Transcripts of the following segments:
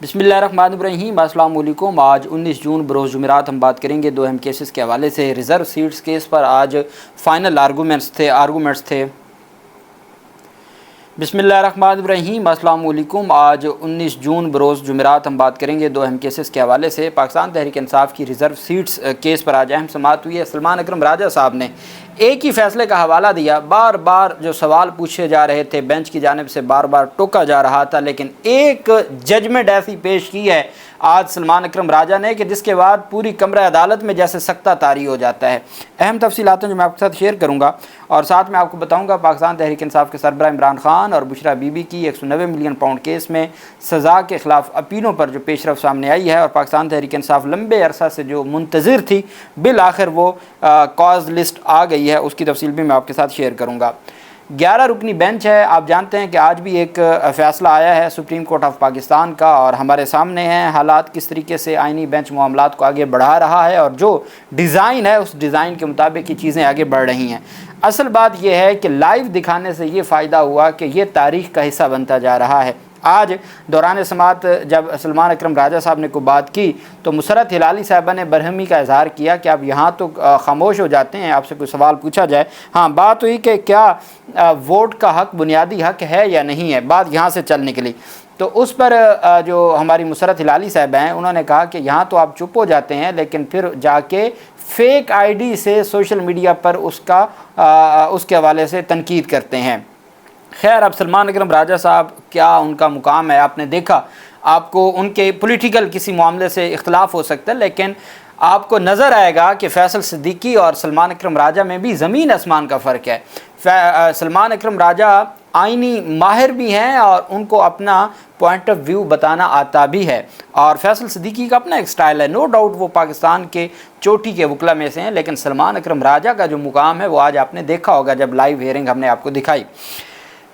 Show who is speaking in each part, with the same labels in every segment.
Speaker 1: بسم اللہ الرحمن الرحیم، السلام علیکم۔ آج 19 جون بروز جمعرات ہم بات کریں گے دو اہم کیسز کے حوالے سے۔ ریزرو سیٹس کیس پر آج فائنل آرگومنٹس تھے۔ بسم اللہ الرحمن الرحیم، السلام علیکم۔ آج 19 جون بروز جمعرات ہم بات کریں گے دو اہم کیسز کے حوالے سے۔ پاکستان تحریک انصاف کی ریزرو سیٹس کیس پر آج اہم سماعت ہوئی ہے۔ سلمان اکرم راجہ صاحب نے ایک ہی فیصلے کا حوالہ دیا، بار بار جو سوال پوچھے جا رہے تھے بینچ کی جانب سے بار بار ٹوکا جا رہا تھا، لیکن ایک ججمنٹ ایسی پیش کی ہے آج سلمان اکرم راجہ نے کہ جس کے بعد پوری کمرہ عدالت میں جیسے سکتہ طاری ہو جاتا ہے۔ اہم تفصیلات ہیں جو میں آپ کے ساتھ شیئر کروں گا، اور ساتھ میں آپ کو بتاؤں گا پاکستان تحریک انصاف کے سربراہ عمران خان اور بشرا بی بی کی 190 ملین پاؤنڈ کیس میں سزا کے خلاف اپیلوں پر جو پیش رفت سامنے آئی ہے، اور پاکستان تحریک انصاف لمبے عرصہ سے جو منتظر تھی بالآخر وہ کاز لسٹ آ گئی ہے، اس کی تفصیل بھی میں آپ کے ساتھ شیئر کروں گا۔ 11 رکنی بینچ ہے۔ آپ جانتے ہیں کہ آج بھی ایک فیصلہ آیا ہے سپریم کورٹ آف پاکستان کا، اور ہمارے سامنے ہیں حالات کس طریقے سے آئینی بینچ معاملات کو آگے بڑھا رہا ہے، اور جو ڈیزائن ہے اس ڈیزائن کے مطابق یہ چیزیں آگے بڑھ رہی ہیں۔ اصل بات یہ ہے کہ لائیو دکھانے سے یہ فائدہ ہوا کہ یہ تاریخ کا حصہ بنتا جا رہا ہے۔ آج دوران سماعت جب سلمان اکرم راجہ صاحب نے کوئی بات کی تو مسرت ہلالی صاحبہ نے برہمی کا اظہار کیا کہ آپ یہاں تو خاموش ہو جاتے ہیں، آپ سے کوئی سوال پوچھا جائے۔ ہاں، بات ہوئی کہ کیا ووٹ کا حق بنیادی حق ہے یا نہیں ہے، بات یہاں سے چل نکلی۔ تو اس پر جو ہماری مسرت ہلالی صاحب ہیں انہوں نے کہا کہ یہاں تو آپ چپ ہو جاتے ہیں، لیکن پھر جا کے فیک آئی ڈی سے سوشل میڈیا پر اس کے حوالے سے تنقید کرتے ہیں۔ خیر، اب سلمان اکرم راجہ صاحب کیا ان کا مقام ہے، آپ نے دیکھا، آپ کو ان کے پولیٹیکل کسی معاملے سے اختلاف ہو سکتا ہے، لیکن آپ کو نظر آئے گا کہ فیصل صدیقی اور سلمان اکرم راجہ میں بھی زمین آسمان کا فرق ہے۔ سلمان اکرم راجہ آئینی ماہر بھی ہیں اور ان کو اپنا پوائنٹ آف ویو بتانا آتا بھی ہے، اور فیصل صدیقی کا اپنا ایک سٹائل ہے، نو ڈاؤٹ وہ پاکستان کے چوٹی کے وکلا میں سے ہیں، لیکن سلمان اکرم راجہ کا جو مقام ہے وہ آج آپ نے دیکھا ہوگا جب لائیو ہیئرنگ ہم نے آپ کو دکھائی۔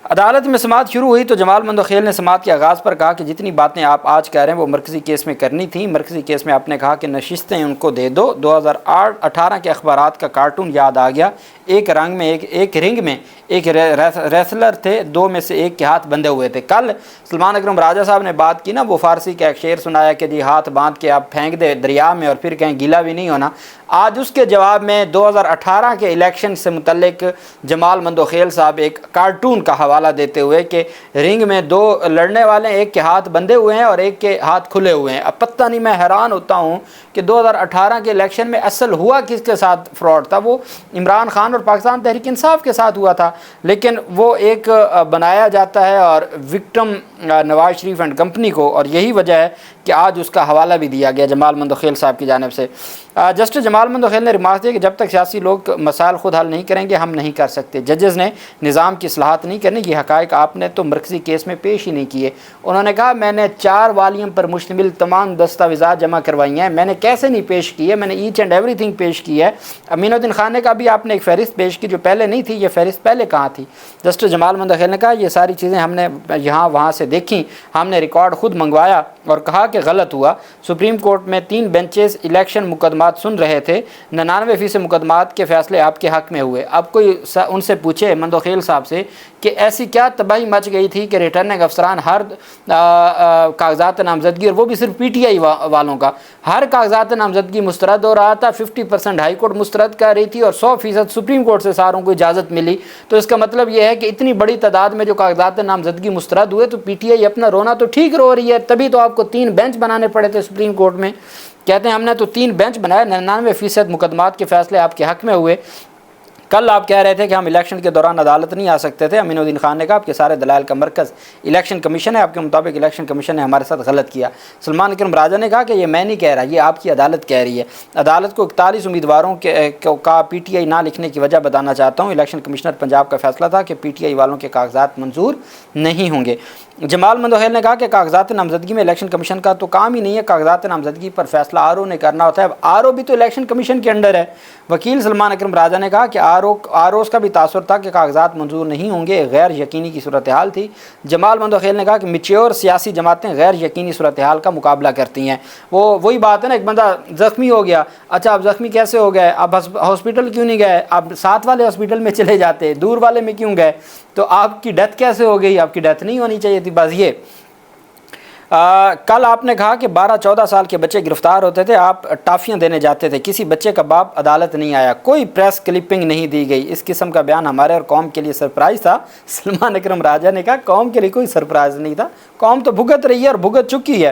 Speaker 1: عدالت میں سماعت شروع ہوئی تو جمال مندوخیل نے سماعت کے آغاز پر کہا کہ جتنی باتیں آپ آج کہہ رہے ہیں وہ مرکزی کیس میں کرنی تھیں۔ مرکزی کیس میں آپ نے کہا کہ نشستیں ان کو دے دو۔ 2018 کے اخبارات کا کارٹون یاد آ گیا۔ ایک رنگ میں ایک ریسلر تھے، دو میں سے ایک کے ہاتھ بندھے ہوئے تھے۔ کل سلمان اکرم راجہ صاحب نے بات کی نا، وہ فارسی کا ایک شعر سنایا کہ جی ہاتھ باندھ کے آپ پھینک دے دریا میں اور پھر کہیں گیلا بھی نہیں ہونا۔ آج اس کے جواب میں 2018 کے الیکشن سے متعلق جمال مندوخیل صاحب ایک کارٹون کا حوالہ دیتے ہوئے کہ رنگ میں دو لڑنے والے ہیں، ایک کے ہاتھ بندھے ہوئے ہیں اور ایک کے ہاتھ کھلے ہوئے ہیں۔ اب پتہ نہیں، میں حیران ہوتا ہوں کہ 2018 کے الیکشن میں اصل ہوا کس کے ساتھ فراڈ تھا؟ وہ عمران خان اور پاکستان تحریک انصاف کے ساتھ ہوا تھا، لیکن وہ ایک بنایا جاتا ہے اور victim Nawaz Sharif and company کو، اور یہی وجہ ہے کہ آج اس کا حوالہ بھی دیا گیا جمال مندوخیل صاحب کی جانب سے۔ جسٹس جمال مندوخیل نے ریمارک دیا کہ جب تک سیاسی لوگ مسائل خود حل نہیں کریں گے ہم نہیں کر سکتے۔ ججز نے نظام کی اصلاحات نہیں کرنی، یہ حقائق آپ نے تو مرکزی کیس میں پیش ہی نہیں کیے۔ انہوں نے کہا میں نے 4 والیوم پر مشتمل تمام دستاویزات جمع کروائی ہیں، میں نے کیسے نہیں پیش کی ہے، میں نے ایچ اینڈ ایوری تھنگ پیش کی ہے۔ امین الدین خان نے کہا بھی آپ نے ایک فہرست پیش کی جو پہلے نہیں تھی، یہ فہرست پہلے کہاں تھی؟ جسٹس جمال مندوخیل نے کہا یہ ساری چیزیں ہم نے یہاں وہاں سے دیکھیں، ہم نے ریکارڈ خود منگوایا، اور کہا کہ غلط ہوا۔ سپریم کورٹ میں 3 بینچز الیکشن مقدمات سن رہے تھے، 99% مقدمات کے فیصلے آپ کے حق میں ہوئے۔ اب کوئی ان سے پوچھے مندوخیل صاحب سے کہ ایسی کیا تباہی مچ گئی تھی کہ ریٹرننگ افسران ہر کاغذات نامزدگی، اور وہ بھی صرف پی ٹی آئی والوں کا، ہر کاغذات نامزدگی مسترد ہو رہا تھا، 50% ہائی کورٹ مسترد کر رہی تھی اور 100% سپریم کورٹ سے ساروں کو اجازت ملی۔ تو اس کا مطلب یہ ہے کہ اتنی بڑی تعداد میں جو کاغذات نامزدگی مسترد ہوئے تو پی ٹی آئی اپنا رونا تو ٹھیک رو رہی ہے، تبھی تو آپ کو 3 بینچ بنانے پڑے تھے سپریم کورٹ میں۔ کہتے ہیں ہم نے تو 3 بینچ بنائے، 99% مقدمات کے فیصلے آپ کے حق میں ہوئے۔ کل آپ کہہ رہے تھے کہ ہم الیکشن کے دوران عدالت نہیں آ سکتے تھے۔ امین الدین خان نے کہا آپ کے سارے دلائل کا مرکز الیکشن کمیشن ہے، آپ کے مطابق الیکشن کمیشن نے ہمارے ساتھ غلط کیا۔ سلمان اکرم راجہ نے کہا کہ یہ میں نہیں کہہ رہا، یہ آپ کی عدالت کہہ رہی ہے۔ عدالت کو 41 امیدواروں کا پی ٹی آئی نہ لکھنے کی وجہ بتانا چاہتا ہوں۔ الیکشن کمشنر پنجاب کا فیصلہ تھا کہ پی ٹی آئی والوں کے کاغذات منظور نہیں ہوں گے۔ جمال مندوخیل نے کہا کہ کاغذات نامزدگی میں الیکشن کمیشن کا تو کام ہی نہیں ہے، کاغذات نامزدگی پر فیصلہ آر او نے کرنا ہوتا ہے۔ اب آر او بھی تو الیکشن کمیشن کے انڈر ہے۔ وکیل سلمان اکرم راجہ نے کہا کہ آر اوز کا بھی تاثر تھا کہ کاغذات منظور نہیں ہوں گے، غیر یقینی کی صورتحال تھی۔ جمال مندوخیل نے کہا کہ میچیور سیاسی جماعتیں غیر یقینی صورتحال کا مقابلہ کرتی ہیں۔ وہی بات ہے نا، ایک بندہ زخمی ہو گیا، اچھا آپ زخمی کیسے ہو گئے، آپ ہاسپٹل کیوں نہیں گئے، آپ ساتھ والے ہاسپٹل میں چلے جاتے، دور والے میں کیوں گئے، تو آپ کی ڈیتھ کیسے ہو گئی، آپ کی ڈیتھ نہیں ہونی چاہیے تھی۔ بس یہ کل آپ نے کہا کہ 12-14 سال کے بچے گرفتار ہوتے تھے، آپ ٹافیاں دینے جاتے تھے، کسی بچے کا باپ عدالت نہیں آیا، کوئی پریس کلپنگ نہیں دی گئی، اس قسم کا بیان ہمارے اور قوم کے لیے سرپرائز تھا۔ سلمان اکرم راجہ نے کہا قوم کے لیے کوئی سرپرائز نہیں تھا، قوم تو بھگت رہی ہے اور بھگت چکی ہے۔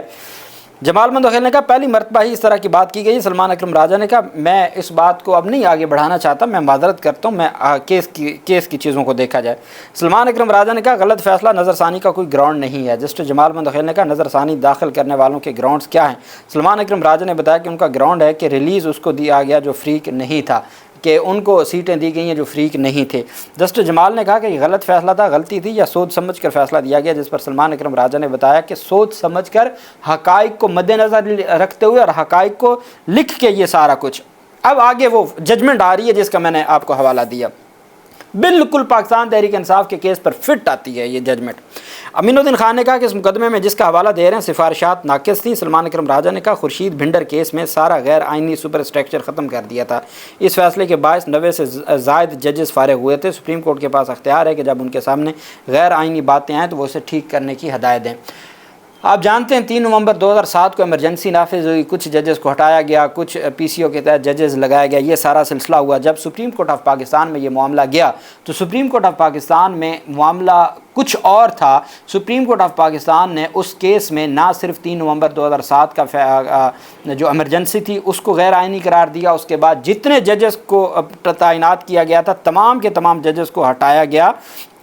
Speaker 1: جمال مندوخیل نے کہا پہلی مرتبہ ہی اس طرح کی بات کی گئی۔ سلمان اکرم راجہ نے کہا میں اس بات کو اب نہیں آگے بڑھانا چاہتا، میں معذرت کرتا ہوں، میں کیس کی چیزوں کو دیکھا جائے۔ سلمان اکرم راجہ نے کہا غلط فیصلہ، نظر ثانی کا کوئی گراؤنڈ نہیں ہے۔ جسٹس جمال مندوخیل نے کہا نظر ثانی داخل کرنے والوں کے گراؤنڈز کیا ہیں؟ سلمان اکرم راجہ نے بتایا کہ ان کا گراؤنڈ ہے کہ ریلیز اس کو دیا گیا جو فریق نہیں تھا، کہ ان کو سیٹیں دی گئی ہیں جو فریق نہیں تھے۔ جسٹس جمال نے کہا کہ یہ غلط فیصلہ تھا، غلطی تھی یا سوچ سمجھ کر فیصلہ دیا گیا، جس پر سلمان اکرم راجہ نے بتایا کہ سوچ سمجھ کر حقائق کو مد نظر رکھتے ہوئے اور حقائق کو لکھ کے یہ سارا کچھ۔ اب آگے وہ ججمنٹ آ رہی ہے جس کا میں نے آپ کو حوالہ دیا، بالکل پاکستان تحریک انصاف کے کیس پر فٹ آتی ہے یہ ججمنٹ۔ امین الدین خان نے کہا کہ اس مقدمے میں جس کا حوالہ دے رہے ہیں سفارشات ناقص تھیں۔ سلمان اکرم راجہ نے کہا خورشید بھنڈر کیس میں سارا غیر آئینی سپر اسٹرکچر ختم کر دیا تھا، اس فیصلے کے باعث 90 سے زائد ججز فارغ ہوئے تھے، سپریم کورٹ کے پاس اختیار ہے کہ جب ان کے سامنے غیر آئینی باتیں آئیں تو وہ اسے ٹھیک کرنے کی ہدایت دیں۔ آپ جانتے ہیں 3 نومبر 2007 کو ایمرجنسی نافذ ہوئی، کچھ ججز کو ہٹایا گیا، کچھ پی سی او کے تحت ججز لگایا گیا، یہ سارا سلسلہ ہوا۔ جب سپریم کورٹ آف پاکستان میں یہ معاملہ گیا تو سپریم کورٹ آف پاکستان میں معاملہ کچھ اور تھا۔ سپریم کورٹ آف پاکستان نے اس کیس میں نہ صرف 3 نومبر 2007 کا جو ایمرجنسی تھی اس کو غیر آئینی قرار دیا، اس کے بعد جتنے ججز کو تعینات کیا گیا تھا تمام کے تمام ججز کو ہٹایا گیا۔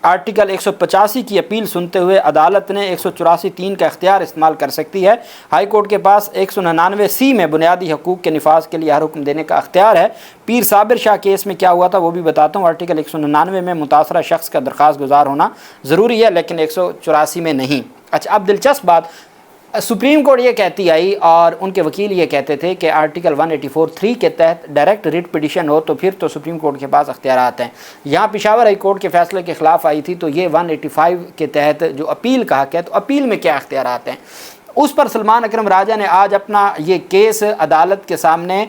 Speaker 1: آرٹیکل 185 کی اپیل سنتے ہوئے عدالت نے 184(3) کا اختیار استعمال کر سکتی ہے۔ ہائی کورٹ کے پاس 199(c) میں بنیادی حقوق کے نفاذ کے لیے ہر حکم دینے کا اختیار ہے۔ پیر صابر شاہ کیس میں کیا ہوا تھا وہ بھی بتاتا ہوں۔ آرٹیکل 199 میں متاثرہ شخص کا درخواست گزار ہونا ضروری ہے لیکن 184 میں نہیں۔ اچھا، اب دلچسپ بات، سپریم کورٹ یہ کہتی آئی اور ان کے وکیل یہ کہتے تھے کہ آرٹیکل 184(3) کے تحت ڈائریکٹ ریٹ پٹیشن ہو تو پھر تو سپریم کورٹ کے پاس اختیارات ہیں۔ یہاں پشاور ہائی کورٹ کے فیصلے کے خلاف آئی تھی تو یہ 185 کے تحت جو اپیل کا حق ہے تو اپیل میں کیا اختیارات ہیں، اس پر سلمان اکرم راجہ نے آج اپنا یہ کیس عدالت کے سامنے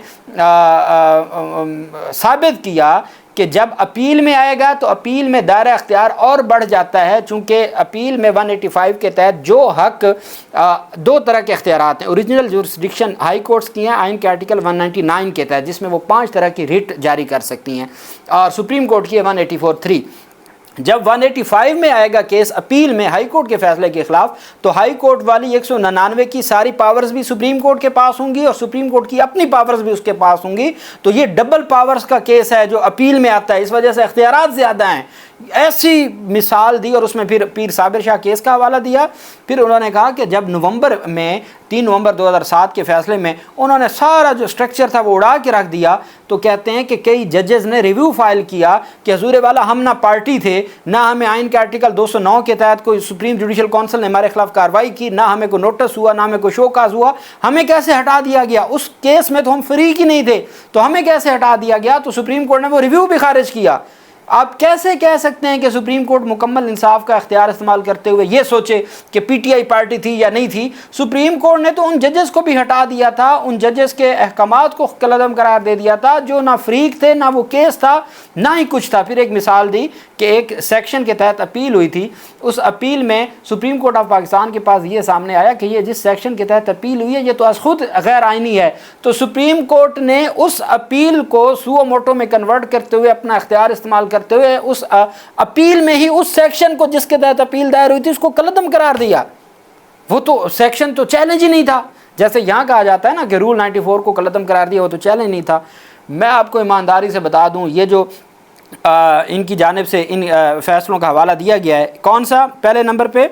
Speaker 1: ثابت کیا کہ جب اپیل میں آئے گا تو اپیل میں دائرہ اختیار اور بڑھ جاتا ہے، چونکہ اپیل میں 185 کے تحت جو حق 2 طرح کے اختیارات ہیں۔ اوریجنل جورسڈکشن ہائی کورٹس کی ہیں آئین کے آرٹیکل 199 کے تحت، جس میں وہ 5 طرح کی ریٹ جاری کر سکتی ہیں، اور سپریم کورٹ کی ہے 184(3). جب 185 میں آئے گا کیس اپیل میں ہائی کورٹ کے فیصلے کے خلاف تو ہائی کورٹ والی 199 کی ساری پاورز بھی سپریم کورٹ کے پاس ہوں گی اور سپریم کورٹ کی اپنی پاورز بھی اس کے پاس ہوں گی، تو یہ ڈبل پاورز کا کیس ہے جو اپیل میں آتا ہے، اس وجہ سے اختیارات زیادہ ہیں۔ ایسی مثال دی اور اس میں پھر پیر صابر شاہ کیس کا حوالہ دیا۔ پھر انہوں نے کہا کہ جب نومبر میں 3 نومبر 2007 کے فیصلے میں انہوں نے سارا جو سٹرکچر تھا وہ اڑا کے رکھ دیا، تو کہتے ہیں کہ کئی ججز نے ریویو فائل کیا کہ حضور والا ہم نہ پارٹی تھے، نہ ہمیں آئین کے آرٹیکل 209 کے تحت کوئی سپریم جوڈیشل کونسل نے ہمارے خلاف کارروائی کی، نہ ہمیں کوئی نوٹس ہوا، نہ ہمیں کوئی شو کاز ہوا، ہمیں کیسے ہٹا دیا گیا؟ اس کیس میں تو ہم فریق ہی نہیں تھے، تو ہمیں کیسے ہٹا دیا گیا؟ تو سپریم کورٹ نے وہ ریویو بھی خارج کیا۔ آپ کیسے کہہ سکتے ہیں کہ سپریم کورٹ مکمل انصاف کا اختیار استعمال کرتے ہوئے یہ سوچے کہ پی ٹی آئی پارٹی تھی یا نہیں تھی؟ سپریم کورٹ نے تو ان ججز کو بھی ہٹا دیا تھا، ان ججز کے احکامات کو کالعدم قرار دے دیا تھا جو نہ فریق تھے، نہ وہ کیس تھا، نہ ہی کچھ تھا۔ پھر ایک مثال دی کہ ایک سیکشن کے تحت اپیل ہوئی تھی، اس اپیل میں سپریم کورٹ آف پاکستان کے پاس یہ سامنے آیا کہ یہ جس سیکشن کے تحت اپیل ہوئی ہے یہ تو از خود غیر آئینی ہے، تو سپریم کورٹ نے اس اپیل کو سو موٹو میں کنورٹ کرتے ہوئے اپنا اختیار استعمال کرتے ہوئے اس اپیل میں ہی اس سیکشن کو جس کے تحت اپیل دائر ہوئی تھی اس کو کالعدم قرار دیا۔ وہ تو سیکشن تو چیلنج ہی نہیں تھا، جیسے یہاں کہا جاتا ہے نا کہ رول 94 کو کالعدم قرار دیا، وہ تو چیلنج نہیں تھا۔ میں آپ کو ایمانداری سے بتا دوں یہ جو ان کی جانب سے ان فیصلوں کا حوالہ دیا گیا ہے، کون سا؟ پہلے نمبر پہ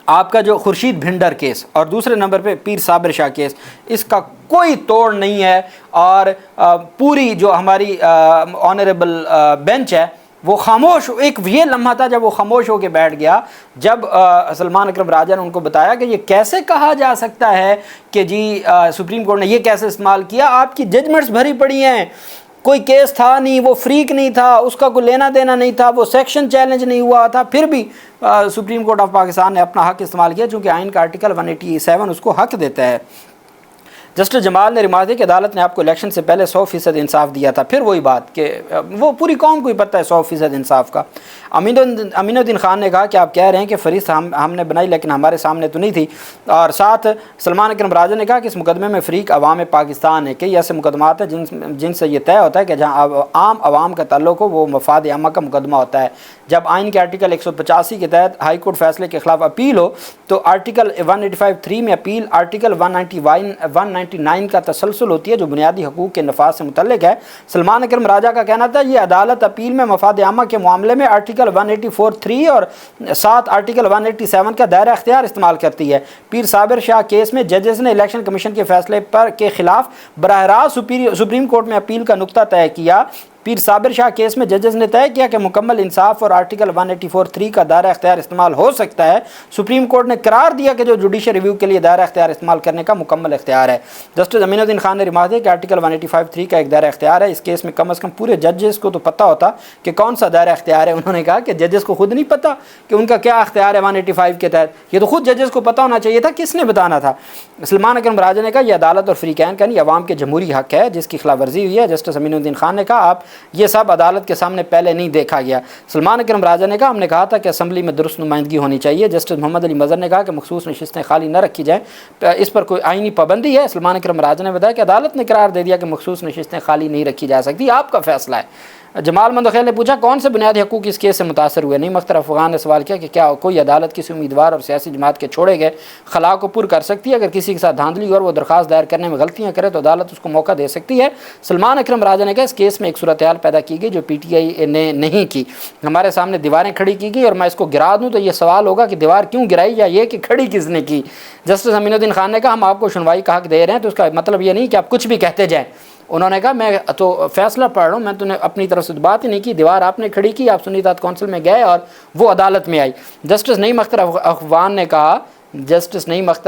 Speaker 1: آپ کا جو خورشید بھنڈر کیس اور دوسرے نمبر پہ پیر صابر شاہ کیس، اس کا کوئی توڑ نہیں ہے، اور پوری جو ہماری آنریبل بینچ ہے وہ خاموش، ایک یہ لمحہ تھا جب وہ خاموش ہو کے بیٹھ گیا جب سلمان اکرم راجہ نے ان کو بتایا کہ یہ کیسے کہا جا سکتا ہے کہ جی سپریم کورٹ نے یہ کیسے استعمال کیا، آپ کی ججمنٹس بھری پڑی ہیں، کوئی کیس تھا نہیں، وہ فریق نہیں تھا، اس کا کوئی لینا دینا نہیں تھا، وہ سیکشن چیلنج نہیں ہوا تھا، پھر بھی سپریم کورٹ آف پاکستان نے اپنا حق استعمال کیا چونکہ آئین کا آرٹیکل 187 اس کو حق دیتا ہے۔ جسٹس جمال نے ریمارک دی کہ عدالت نے آپ کو الیکشن سے پہلے 100% انصاف دیا تھا. پھر وہی بات کہ وہ پوری قوم کو ہی پتہ ہے 100% انصاف کا. امین الدین خان نے کہا کہ آپ کہہ رہے ہیں کہ فہرست ہم نے بنائی لیکن ہمارے سامنے تو نہیں تھی. اور ساتھ سلمان اکرم راجہ نے کہا کہ اس مقدمے میں فریق عوام پاکستان ہے. کئی ایسے مقدمات ہیں جن سے یہ طے ہوتا ہے کہ جہاں عام عوام کا تعلق ہو وہ مفاد عامہ کا مقدمہ ہوتا ہے. جب آئین کے آرٹیکل 185 کے تحت ہائی کورٹ فیصلے کے خلاف اپیل ہو تو آرٹیکل 185(3) میں اپیل آرٹیکل 199 کا تسلسل ہوتی ہے جو بنیادی حقوق کے نفاذ سے متعلق ہے. سلمان اکرم راجہ کا کہنا تھا یہ عدالت اپیل میں مفاد عامہ کے معاملے میں آرٹیکل 184(3) اور ساتھ آرٹیکل 187 کا دائرہ اختیار استعمال کرتی ہے. پیر صابر شاہ کیس میں ججز نے الیکشن کمیشن کے فیصلے کے خلاف براہ راست سپریم کورٹ میں اپیل کا نقطہ طے کیا. پیر صابر شاہ کیس میں ججز نے طے کیا کہ مکمل انصاف اور آرٹیکل 184(3) کا دائرہ اختیار استعمال ہو سکتا ہے. سپریم کورٹ نے قرار دیا کہ جو جوڈیشل ریویو کے لیے دائرہ اختیار استعمال کرنے کا مکمل اختیار ہے. جسٹس امین الدین خان نے ریمارک دی کہ آرٹیکل 185(3) کا ایک دائرہ اختیار ہے. اس کیس میں کم از کم پورے ججز کو تو پتہ ہوتا کہ کون سا دائرہ اختیار ہے. انہوں نے کہا کہ ججز کو خود نہیں پتہ کہ ان کا کیا اختیار ہے 185 کے تحت. یہ تو خود ججز کو پتہ ہونا چاہیے تھا, کس نے بتانا تھا. سلمان اکرم راجہ نے کہا یہ عدالت اور فریقین کا نہیں عوام کے جمہوری حق ہے جس کی خلاف ورزی ہوئی ہے. جسٹس امین الدین خان نے کہا آپ یہ سب عدالت کے سامنے پہلے نہیں دیکھا گیا. سلمان اکرم راجہ نے کہا ہم نے کہا تھا کہ اسمبلی میں درست نمائندگی ہونی چاہیے. جسٹس محمد علی مظہر نے کہا کہ مخصوص نشستیں خالی نہ رکھی جائیں, اس پر کوئی آئینی پابندی ہے. سلمان اکرم راجہ نے بتایا کہ عدالت نے قرار دے دیا کہ مخصوص نشستیں خالی نہیں رکھی جا سکتی, آپ کا فیصلہ ہے. جمال مندخیل نے پوچھا کون سے بنیادی حقوق اس کیس سے متاثر ہوئے. نعیم اختر افغان نے سوال کیا کہ کیا کوئی عدالت کسی امیدوار اور سیاسی جماعت کے چھوڑے گئے خلا کو پر کر سکتی ہے؟ اگر کسی کے ساتھ دھاندلی اور وہ درخواست دائر کرنے میں غلطیاں کرے تو عدالت اس کو موقع دے سکتی ہے. سلمان اکرم راجہ نے کہا اس کیس میں ایک صورتحال پیدا کی گئی جو پی ٹی آئی نے نہیں کی. ہمارے سامنے دیواریں کھڑی کی گئی اور میں اس کو گرا دوں تو یہ سوال ہوگا کہ دیوار کیوں گرائی یا یہ کہ کھڑی کس نے کی. جسٹس امین الدین خان نے کہا ہم آپ کو سنوائی کا حق دے رہے ہیں تو اس کا مطلب یہ نہیں کہ آپ کچھ بھی کہتے جائیں. انہوں نے کہا میں تو فیصلہ پڑھ رہا ہوں, میں تو نے اپنی طرف سے بات ہی نہیں کی. دیوار آپ نے کھڑی کی, آپ سنی اطاعت کونسل میں گئے اور وہ عدالت میں آئی. جسٹس نعیم اختر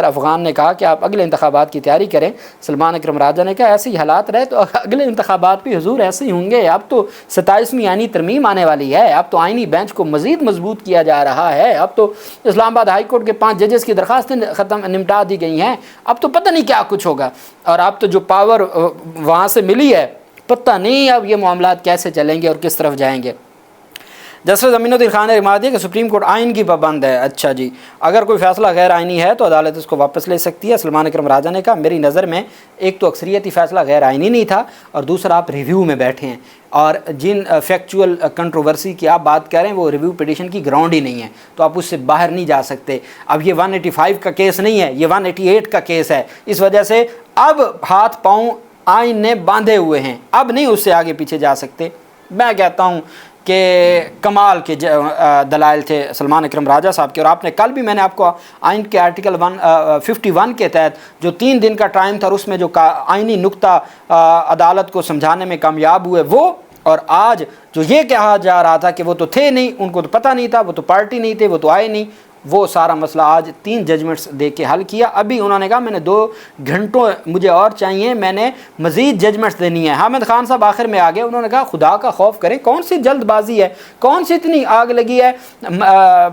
Speaker 1: افغان نے کہا کہ آپ اگلے انتخابات کی تیاری کریں. سلمان اکرم راجہ نے کہا ایسے ہی حالات رہے تو اگلے انتخابات بھی حضور ایسے ہی ہوں گے. اب تو 27ویں آئینی ترمیم آنے والی ہے, اب تو آئینی بینچ کو مزید مضبوط کیا جا رہا ہے. اب تو اسلام آباد ہائی کورٹ کے 5 ججز کی درخواستیں نمٹا دی گئی ہیں. اب تو پتہ نہیں کیا کچھ ہوگا, اور اب تو جو پاور وہاں سے ملی ہے پتہ نہیں اب یہ معاملات کیسے چلیں گے اور کس طرف جائیں گے. جسٹس امین الدین خان نے ریمارک دیا کہ سپریم کورٹ آئین کی پابند ہے. اچھا جی, اگر کوئی فیصلہ غیر آئینی ہے تو عدالت اس کو واپس لے سکتی ہے. سلمان اکرم راجہ نے کہا میری نظر میں ایک تو اکثریتی فیصلہ غیر آئینی نہیں تھا اور دوسرا آپ ریویو میں بیٹھے ہیں اور جن فیکچول کنٹروورسی کی آپ بات کر رہے ہیں وہ ریویو پٹیشن کی گراؤنڈ ہی نہیں ہے تو آپ اس سے باہر نہیں جا سکتے. اب یہ 185 کا کیس نہیں ہے, یہ 188 کا کیس ہے. اس وجہ سے اب ہاتھ پاؤں آئین نے باندھے ہوئے ہیں, اب نہیں اس سے آگے پیچھے جا سکتے. میں کہتا ہوں کہ کمال کے دلائل تھے سلمان اکرم راجہ صاحب کے, اور آپ نے کل بھی میں نے آپ کو آئین کے آرٹیکل 151 کے تحت جو 3 دن کا ٹائم تھا اس میں جو آئینی نقطہ عدالت کو سمجھانے میں کامیاب ہوئے وہ, اور آج جو یہ کہا جا رہا تھا کہ وہ تو تھے نہیں, ان کو تو پتہ نہیں تھا, وہ تو پارٹی نہیں تھے, وہ تو آئے نہیں, وہ سارا مسئلہ آج 3 ججمنٹس دے کے حل کیا. ابھی انہوں نے کہا میں نے 2 گھنٹوں مجھے اور چاہیے, میں نے مزید ججمنٹس دینی ہے. حامد خان صاحب آخر میں آ گئے, انہوں نے کہا خدا کا خوف کریں, کون سی جلد بازی ہے, کون سی اتنی آگ لگی ہے.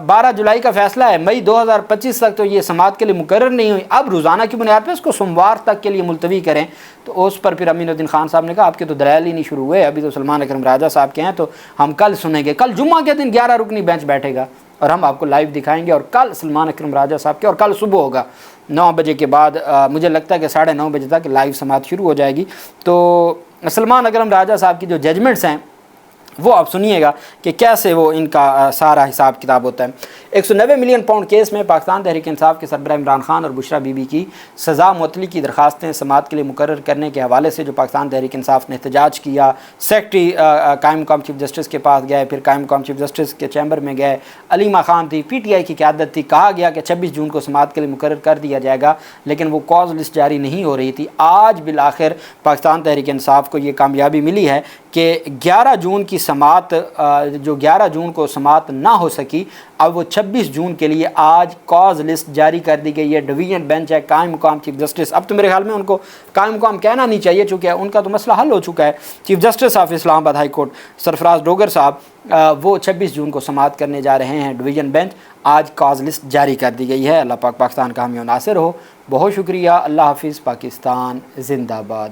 Speaker 1: 12 جولائی کا فیصلہ ہے, مئی 2025 تک تو یہ سماعت کے لیے مقرر نہیں ہوئی. اب روزانہ کی بنیاد پہ اس کو سوموار تک کے لیے ملتوی کریں. تو اس پر پھر امین الدین خان صاحب نے کہا آپ کے تو دلائل ہی نہیں شروع ہوئے, ابھی تو سلمان اکرم راجہ صاحب کے ہیں تو ہم کل سنیں گے. کل جمعہ کے دن 11 رکنی بینچ بیٹھے گا اور ہم آپ کو لائیو دکھائیں گے, اور کل سلمان اکرم راجہ صاحب کے, اور کل صبح ہوگا 9 بجے کے بعد, مجھے لگتا ہے کہ 9:30 بجے تک لائیو سماعت شروع ہو جائے گی. تو سلمان اکرم راجہ صاحب کی جو ججمنٹس ہیں وہ آپ سنیے گا کہ کیسے وہ ان کا سارا حساب کتاب ہوتا ہے. 190 ملین پاؤنڈ کیس میں پاکستان تحریک انصاف کے سربراہ عمران خان اور بشرا بی بی کی سزا معطلی کی درخواستیں سماعت کے لیے مقرر کرنے کے حوالے سے جو پاکستان تحریک انصاف نے احتجاج کیا, سیکرٹری قائم مقام چیف جسٹس کے پاس گئے, پھر قائم مقام چیف جسٹس کے چیمبر میں گئے, علیمہ خان تھی, پی ٹی آئی کی قیادت تھی, کہا گیا کہ 26 جون کو سماعت کے لیے مقرر کر دیا جائے گا, لیکن وہ کاز لسٹ جاری نہیں ہو رہی تھی. آج بالآخر پاکستان تحریک انصاف کو یہ کامیابی ملی ہے کہ 11 جون کی سماعت جو 11 جون کو سماعت نہ ہو سکی، اب وہ 26 جون کے لیے آج کاز لسٹ جاری کر دی گئی ہے۔ ڈویژن بینچ ہے، قائم مقام چیف جسٹس، اب تو میرے خیال میں ان کو قائم مقام کہنا نہیں چاہیے چونکہ ان کا تو مسئلہ حل ہو چکا ہے۔ چیف جسٹس آف اسلام آباد ہائی کورٹ سرفراز ڈوگر صاحب وہ 26 جون کو سماعت کرنے جا رہے ہیں۔ ڈویژن بینچ آج کاز لسٹ جاری کر دی گئی ہے۔ اللہ پاک پاکستان کا حامی و ناصر ہو۔ بہت شکریہ۔ اللہ حافظ۔ پاکستان زندہ باد۔